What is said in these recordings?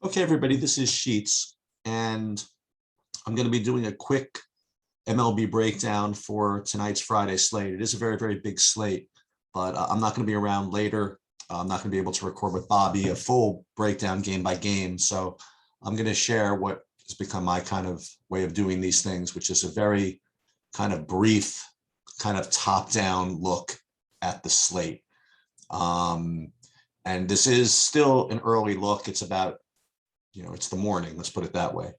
Okay, everybody, this is Sheets, and I'm going to be doing a quick MLB breakdown for tonight's Friday slate. It is a very, very big slate, but I'm not going to be around later. I'm not going to be able to record with Bobby a full breakdown game by game. So I'm going to share what has become my kind of way of doing these things, which is a very kind of brief, kind of top-down look at the slate. And this is still an early look. It's about it's the morning, let's put it that way.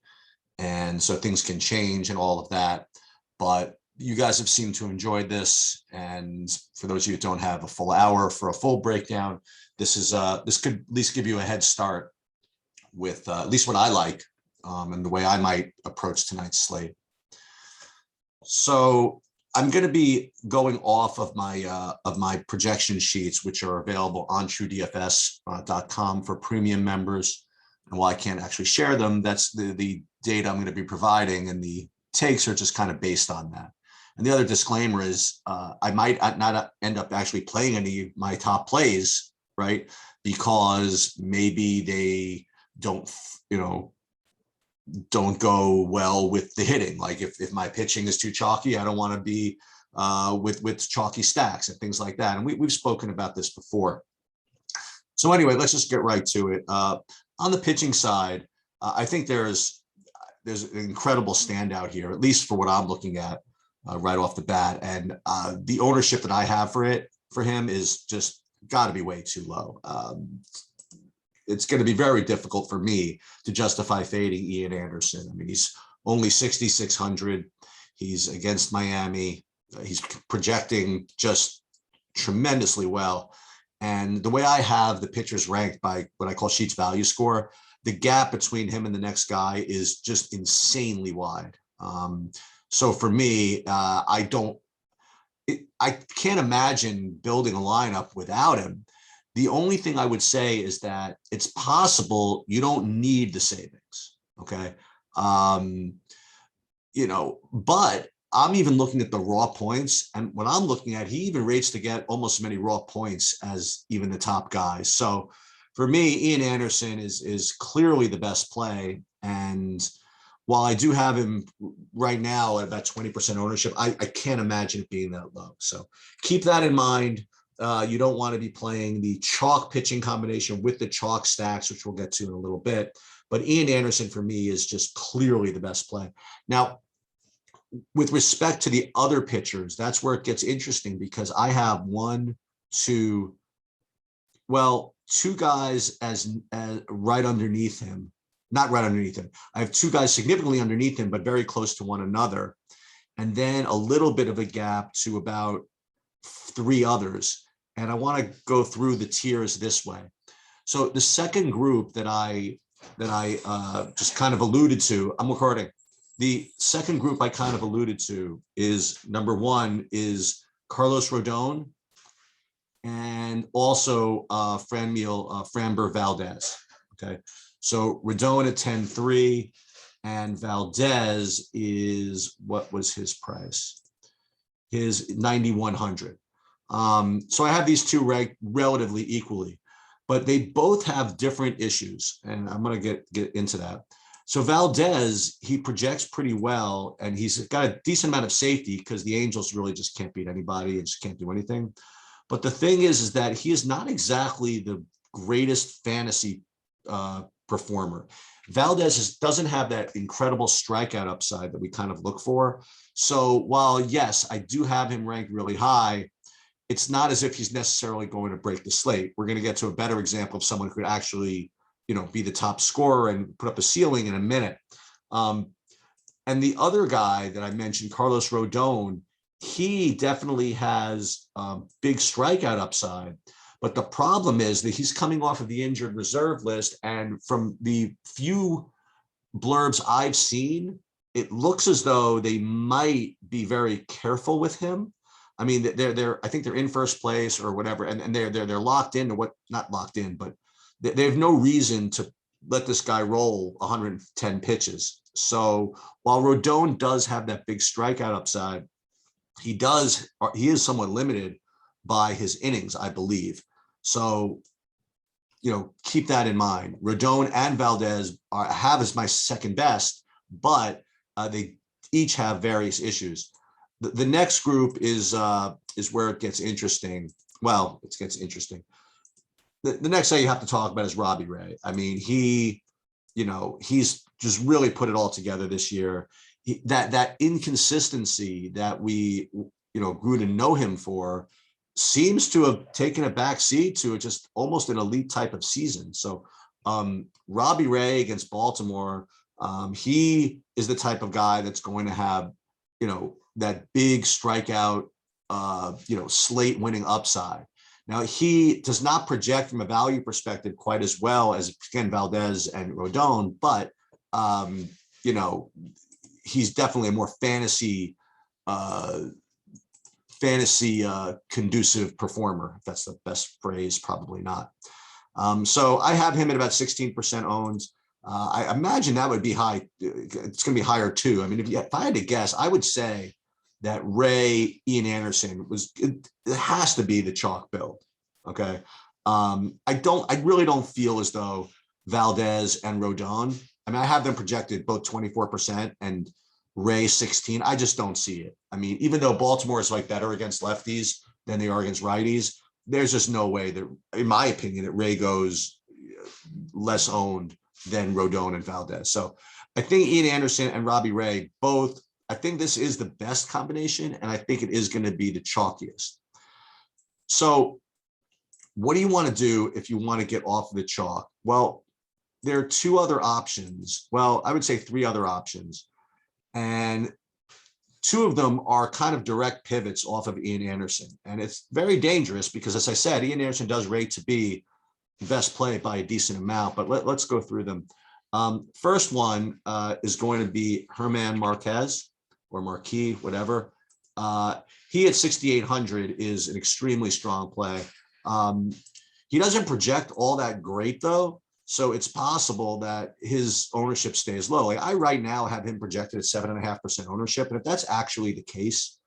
And so things can change and all of that. But you guys have seemed to enjoy this. And for those of you who don't have a full hour for a full breakdown, this could at least give you a head start with at least what I like and the way I might approach tonight's slate. So I'm going to be going off of my projection sheets, which are available on TrueDFS.com for premium members. And while I can't actually share them, that's the data I'm going to be providing, and the takes are just kind of based on that. And the other disclaimer is I might not end up actually playing any of my top plays, right? Because maybe they don't go well with the hitting. Like if my pitching is too chalky, I don't want to be with chalky stacks and things like that. And we've spoken about this before. So anyway, let's just get right to it. On the pitching side, I think there's an incredible standout here, at least for what I'm looking at right off the bat. And the ownership that I have for him is just got to be way too low. It's going to be very difficult for me to justify fading Ian Anderson. I mean, he's only 6,600. He's against Miami. He's projecting just tremendously well. And the way I have the pitchers ranked by what I call Sheets value score, the gap between him and the next guy is just insanely wide. So for me, I can't imagine building a lineup without him. The only thing I would say is that it's possible you don't need the savings. Okay. But I'm even looking at the raw points, and what I'm looking at, he even rates to get almost as many raw points as even the top guys. So for me, Ian Anderson is clearly the best play. And while I do have him right now at about 20% ownership, I can't imagine it being that low. So keep that in mind. You don't want to be playing the chalk pitching combination with the chalk stacks, which we'll get to in a little bit. But Ian Anderson for me is just clearly the best play. Now, with respect to the other pitchers, that's where it gets interesting, because I have two guys as right underneath him, not right underneath him. I have two guys significantly underneath him, but very close to one another. And then a little bit of a gap to about three others. And I want to go through the tiers this way. So the second group that I just kind of alluded to, I'm recording. The second group I kind of alluded to is number one is Carlos Rodone and also Framber Valdez. Okay. So Rodone at 10.3 and Valdez is, what was his price? His 9,100. So I have these two ranked relatively equally, but they both have different issues, and I'm going to get into that. So Valdez, he projects pretty well, and he's got a decent amount of safety because the Angels really just can't beat anybody and just can't do anything. But the thing is that he is not exactly the greatest fantasy performer. Valdez doesn't have that incredible strikeout upside that we kind of look for. So while, yes, I do have him ranked really high, it's not as if he's necessarily going to break the slate. We're going to get to a better example of someone who could actually be the top scorer and put up a ceiling in a minute. And the other guy that I mentioned, Carlos Rodone, he definitely has big strikeout upside. But the problem is that he's coming off of the injured reserve list. And from the few blurbs I've seen, it looks as though they might be very careful with him. I mean, I think they're in first place or whatever, and they're locked into not locked in, but they have no reason to let this guy roll 110 pitches. So while Rodone does have that big strikeout upside, he is somewhat limited by his innings, I believe. So, keep that in mind. Rodone and Valdez have as my second best, but they each have various issues. The next group is where it gets interesting. Well, it gets interesting. The next guy you have to talk about is Robbie Ray. I mean, he's just really put it all together this year. That inconsistency that we, grew to know him for seems to have taken a back seat to just almost an elite type of season. So Robbie Ray against Baltimore, he is the type of guy that's going to have, that big strikeout, slate winning upside. Now, he does not project from a value perspective quite as well as, again, Valdez and Rodone, but, he's definitely a more fantasy conducive performer. If that's the best phrase, probably not. So I have him at about 16% owned. I imagine that would be high. It's going to be higher too. I mean, if I had to guess, I would say that Ray, Ian Anderson it has to be the chalk build. Okay. I really don't feel as though Valdez and Rodone, I mean, I have them projected both 24% and Ray 16. I just don't see it. I mean, even though Baltimore is like better against lefties than they are against righties, there's just no way that, in my opinion, that Ray goes less owned than Rodone and Valdez. So I think Ian Anderson and Robbie Ray both, I think this is the best combination, and I think it is going to be the chalkiest. So what do you want to do if you want to get off of the chalk? Well, there are two other options. Well, I would say three other options. And two of them are kind of direct pivots off of Ian Anderson. And it's very dangerous because, as I said, Ian Anderson does rate to be the best play by a decent amount, but let's go through them. First one is going to be Herman Marquez or Marquis, whatever. He at 6,800 is an extremely strong play. He doesn't project all that great though. So it's possible that his ownership stays low. Like I right now have him projected at 7.5% ownership. And if that's actually the case,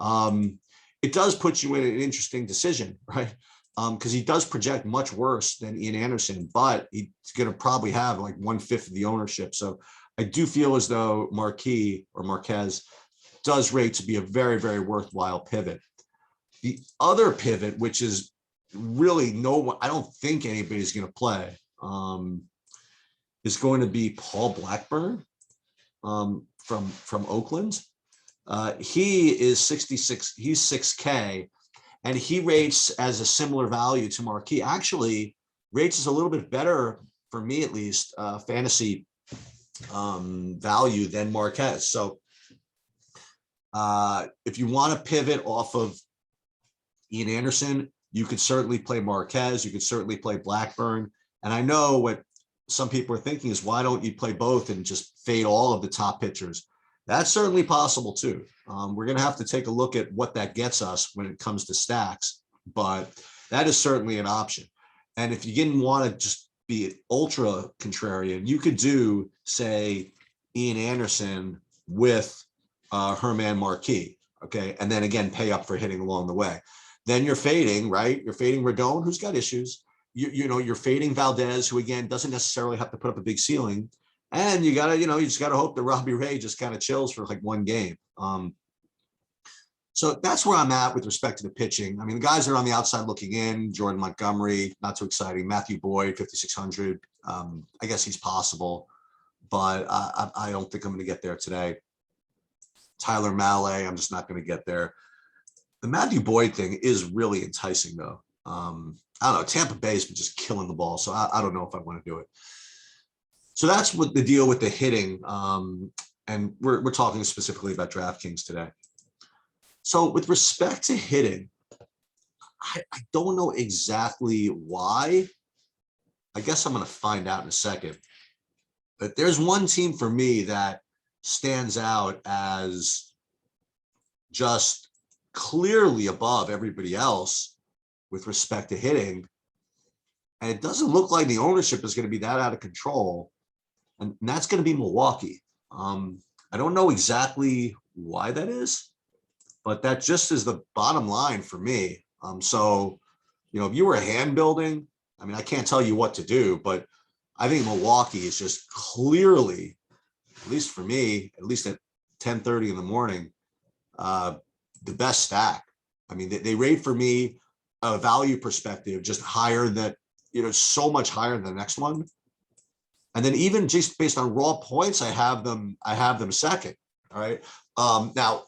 it does put you in an interesting decision, right? Because he does project much worse than Ian Anderson, but he's going to probably have like 1/5 of the ownership. So I do feel as though Marquis or Marquez does rate to be a very, very worthwhile pivot. The other pivot, which is really no one, I don't think anybody's going to play, is going to be Paul Blackburn from Oakland. He is 66, he's 6K, and he rates as a similar value to Marquis. Actually, rates is a little bit better, for me at least, fantasy value than Marquez. So if you want to pivot off of Ian Anderson, you could certainly play Marquez. You could certainly play Blackburn. And I know what some people are thinking is, why don't you play both and just fade all of the top pitchers? That's certainly possible too. We're going to have to take a look at what that gets us when it comes to stacks, but that is certainly an option. And if you didn't want to just be ultra contrarian, you could do, say, Ian Anderson with Herman Marquis, okay? And then again, pay up for hitting along the way. Then you're fading, right? You're fading Rodone, who's got issues. You're fading Valdez, who again doesn't necessarily have to put up a big ceiling, and you just gotta hope that Robbie Ray just kind of chills for like one game. So that's where I'm at with respect to the pitching. I mean, the guys that are on the outside looking in: Jordan Montgomery, not too exciting. Matthew Boyd, 5,600. I guess he's possible, but I don't think I'm going to get there today. Tyler Mahle, I'm just not going to get there. The Matthew Boyd thing is really enticing, though. I don't know. Tampa Bay's been just killing the ball, so I don't know if I want to do it. So that's what the deal with the hitting, and we're talking specifically about DraftKings today. So with respect to hitting, I don't know exactly why. I guess I'm going to find out in a second. But there's one team for me that stands out as just clearly above everybody else with respect to hitting. And it doesn't look like the ownership is going to be that out of control. And that's going to be Milwaukee. I don't know exactly why that is, but that just is the bottom line for me. So, if you were hand building, I mean, I can't tell you what to do, but I think Milwaukee is just clearly, at least for me, at least at 10:30 in the morning, the best stack. I mean, they rate for me a value perspective just higher than, so much higher than the next one. And then even just based on raw points, I have them second. All right. Now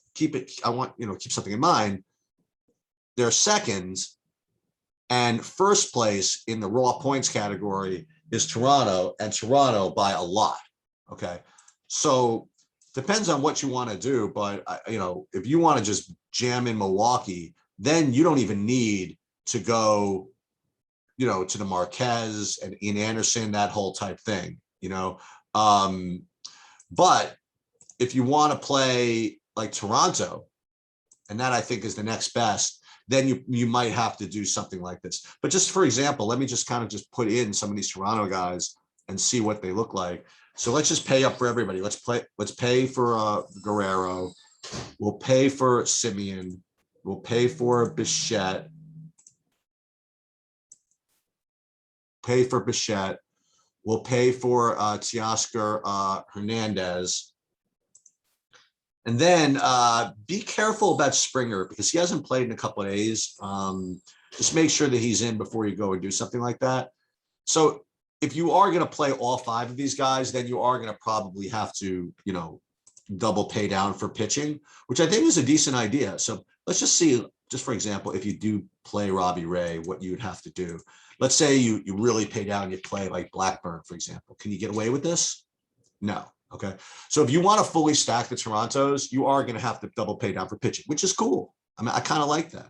I want, keep something in mind. They're seconds, and first place in the raw points category is Toronto, and Toronto by a lot. Okay. So depends on what you want to do, but if you want to just jam in Milwaukee, then you don't even need to go, to the Marquez and Ian Anderson, that whole type thing, but if you want to play like Toronto, and that I think is the next best, then you might have to do something like this. But just for example, let me just kind of just put in some of these Toronto guys and see what they look like. So let's just pay up for everybody. Let's pay for Guerrero. We'll pay for Simeon. We'll pay for Bichette. Pay for Bichette. We'll pay for Teoscar Hernandez. And then be careful about Springer because he hasn't played in a couple of days. Just make sure that he's in before you go and do something like that. So if you are going to play all 5 of these guys, then you are going to probably have to, double pay down for pitching, which I think is a decent idea. So let's just see, just for example, if you do play Robbie Ray, what you would have to do. Let's say you really pay down, you play like Blackburn, for example. Can you get away with this? No. Okay. So if you want to fully stack the Torontos, you are going to have to double pay down for pitching, which is cool. I mean, I kind of like that.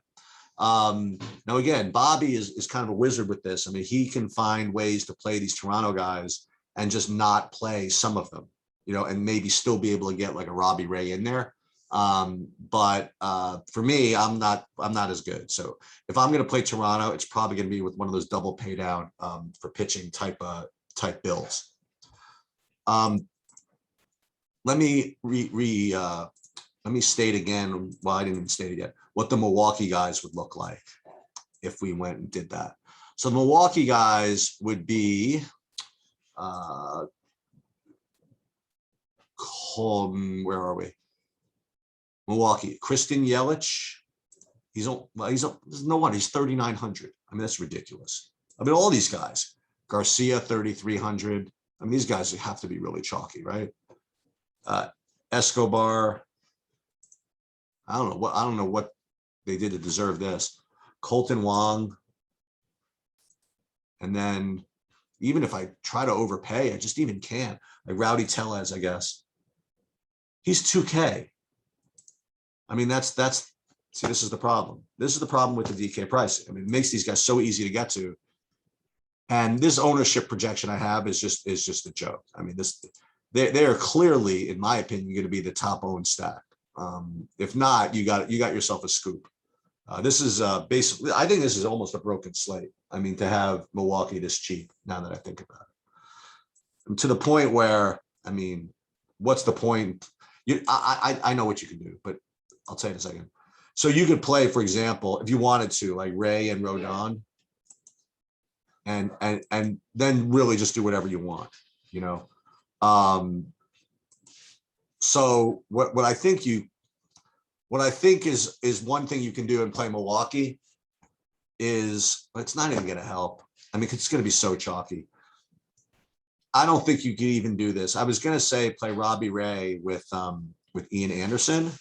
Now, again, Bobby is kind of a wizard with this. I mean, he can find ways to play these Toronto guys and just not play some of them, and maybe still be able to get like a Robbie Ray in there. But for me, I'm not as good. So if I'm going to play Toronto, it's probably going to be with one of those double pay down for pitching type bills. Let me let me state again. Well, I didn't even state it yet. What the Milwaukee guys would look like if we went and did that. So the Milwaukee guys would be where are we? Milwaukee. Kristen Yelich. He's no wonder he's 3,900. I mean, that's ridiculous. I mean, all these guys. Garcia 3,300. I mean, these guys have to be really chalky, right? Escobar. I don't know what they did to deserve this. Colton Wong. And then even if I try to overpay, I just even can't. Like Rowdy Tellez, I guess. He's 2K. I mean, see, this is the problem. This is the problem with the DK pricing. I mean, it makes these guys so easy to get to. And this ownership projection I have is just a joke. I mean, they are clearly, in my opinion, going to be the top owned stack. If not, you got yourself a scoop. This is basically, I think this is almost a broken slate. I mean, to have Milwaukee this cheap, now that I think about it, and to the point where, I mean, what's the point? I know what you can do, but I'll tell you in a second. So you could play, for example, if you wanted to, like Ray and Rodone, and then really just do whatever you want, So what I think is one thing you can do and play Milwaukee is, it's not even going to help. I mean, it's going to be so chalky. I don't think you can even do this. I was going to say play Robbie Ray with Ian Anderson.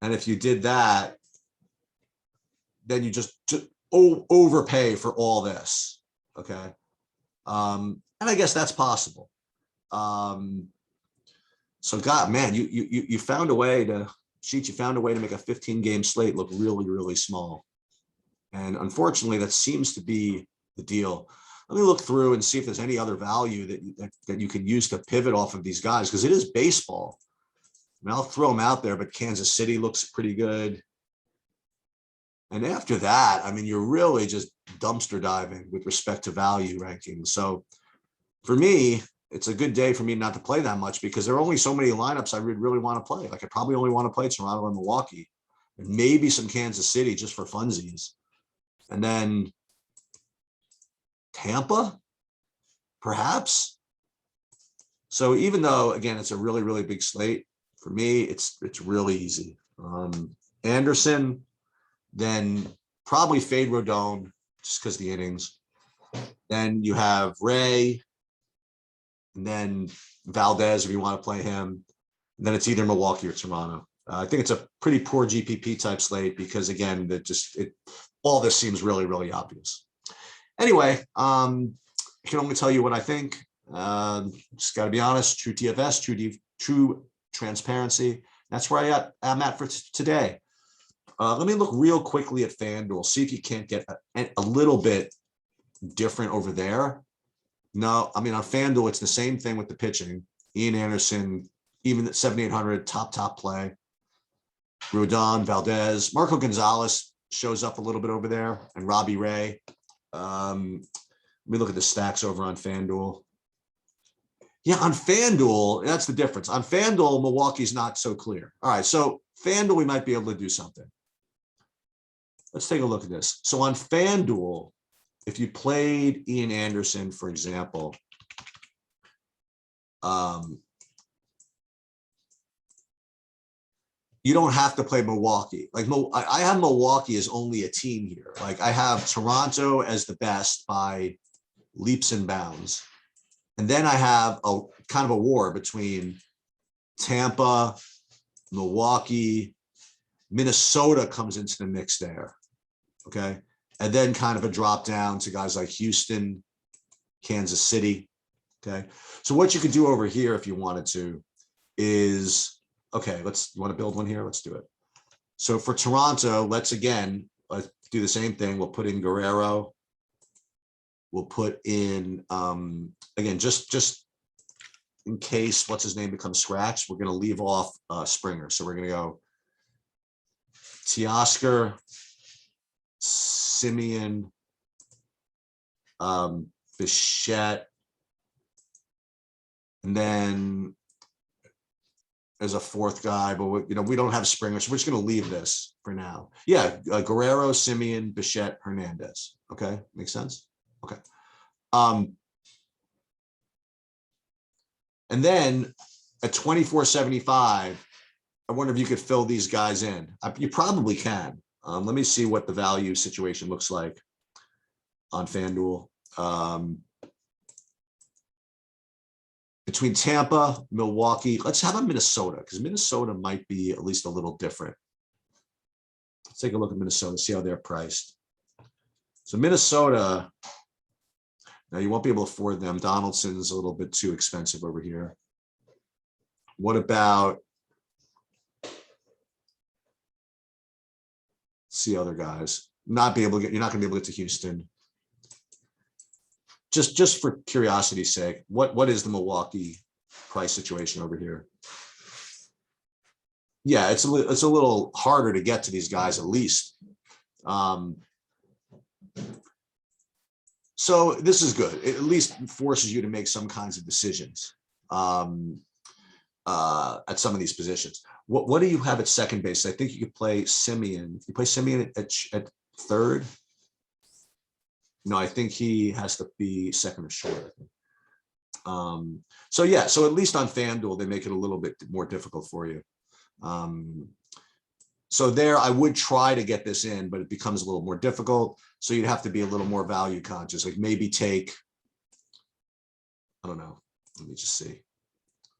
And if you did that, then you just overpay for all this. Okay. And I guess that's possible. So God, man, you found a way to you found a way to make a 15-game slate look really, really small. And unfortunately, that seems to be the deal. Let me look through and see if there's any other value that you can use to pivot off of these guys, because it is baseball. I mean, I'll throw them out there, but Kansas City looks pretty good. And after that, I mean, you're really just dumpster diving with respect to value rankings. So for me, it's a good day for me not to play that much, because there are only so many lineups I would really want to play. Like I probably only want to play Toronto and Milwaukee, and maybe some Kansas City just for funsies. And then Tampa, perhaps. So even though, again, it's a really, really big slate, for me, it's really easy. Anderson, then probably fade Rodone just because the innings. Then you have Ray, and then Valdez if you want to play him. And then it's either Milwaukee or Toronto. I think it's a pretty poor GPP type slate because, again, all this seems really, really obvious. Anyway, I can only tell you what I think. Just got to be honest. True TFS, true transparency. That's where I'm at for today. Let me look real quickly at Fanduel, see if you can't get a little bit different over there. No, I mean, on Fanduel, it's the same thing with the pitching. Ian Anderson, even at 7,800, top play. Rodone, Valdez, Marco Gonzalez shows up a little bit over there, and Robbie Ray. Let me look at the stacks over on Fanduel. Yeah, on Fanduel, that's the difference. On Fanduel, Milwaukee's not so clear. All right, so Fanduel, we might be able to do something. Let's take a look at this. So on Fanduel, if you played Ian Anderson, for example, you don't have to play Milwaukee. Like I have Milwaukee as only a team here. Like I have Toronto as the best by leaps and bounds. And then I have a kind of a war between Tampa, Milwaukee, Minnesota comes into the mix there. Okay. And then kind of a drop down to guys like Houston, Kansas City. Okay. So what you could do over here if you wanted to is, okay, you want to build one here? Let's do it. So for Toronto, let's do the same thing. We'll put in Guerrero. We'll put in, again, just in case what's his name becomes scratched, we're going to leave off Springer. So we're going to go Teoscar, Simeon, Bichette, and then as a fourth guy, but we don't have Springer, so we're just going to leave this for now. Yeah, Guerrero, Simeon, Bichette, Hernandez. Okay, makes sense. Okay. And then at 24.75, I wonder if you could fill these guys in. You probably can. Let me see what the value situation looks like on Fanduel. Between Tampa, Milwaukee, let's have a Minnesota because Minnesota might be at least a little different. Let's take a look at Minnesota, see how they're priced. So Minnesota, now you won't be able to afford them. Donaldson's a little bit too expensive over here. What about, see other guys? You're not going to be able to get to Houston. Just for curiosity's sake, what is the Milwaukee price situation over here? Yeah, it's a little harder to get to these guys at least. So this is good. It at least forces you to make some kinds of decisions at some of these positions. What do you have at second base? I think you could play Simeon. You play Simeon at third. No, I think he has to be second or short. So yeah, so at least on Fanduel, they make it a little bit more difficult for you. So there, I would try to get this in, but it becomes a little more difficult. So you'd have to be a little more value conscious, like maybe take, I don't know. Let me just see.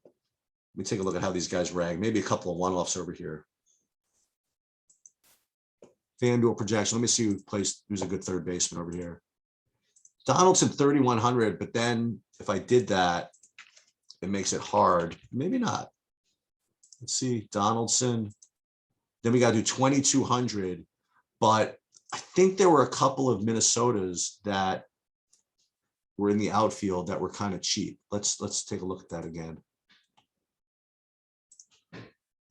Let me take a look at how these guys rag. Maybe a couple of one-offs over here. Fanduel projection. Let me see who's a good third baseman over here. Donaldson 3,100, but then if I did that, it makes it hard. Maybe not. Let's see, Donaldson. Then we got to do 2,200, but I think there were a couple of Minnesotas that were in the outfield that were kind of cheap. Let's take a look at that again.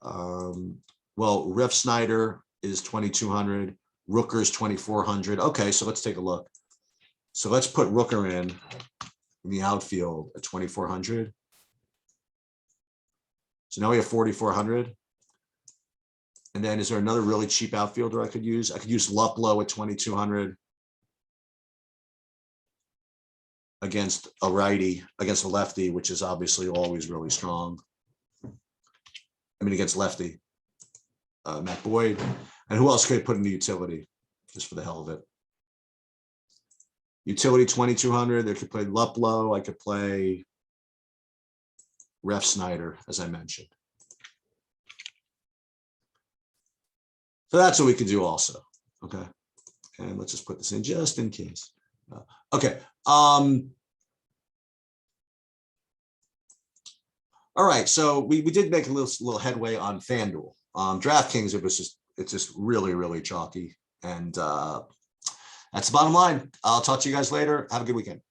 Well, Ref Snyder is 2,200. Rooker's 2,400. Okay, so let's take a look. So let's put Rooker in the outfield at 2,400. So now we have 4,400. And then is there another really cheap outfielder I could use? I could use Luplow at 2,200. against a righty, against a lefty, which is obviously always really strong. I mean, against lefty, Matt Boyd. And who else could I put in the utility, just for the hell of it? Utility 2,200. They could play Luplow. I could play Ref Snyder, as I mentioned. So that's what we could do also. Okay. And let's just put this in just in case. Okay. All right. So we did make a little headway on FanDuel. DraftKings, it's just really, really chalky. And that's the bottom line. I'll talk to you guys later. Have a good weekend.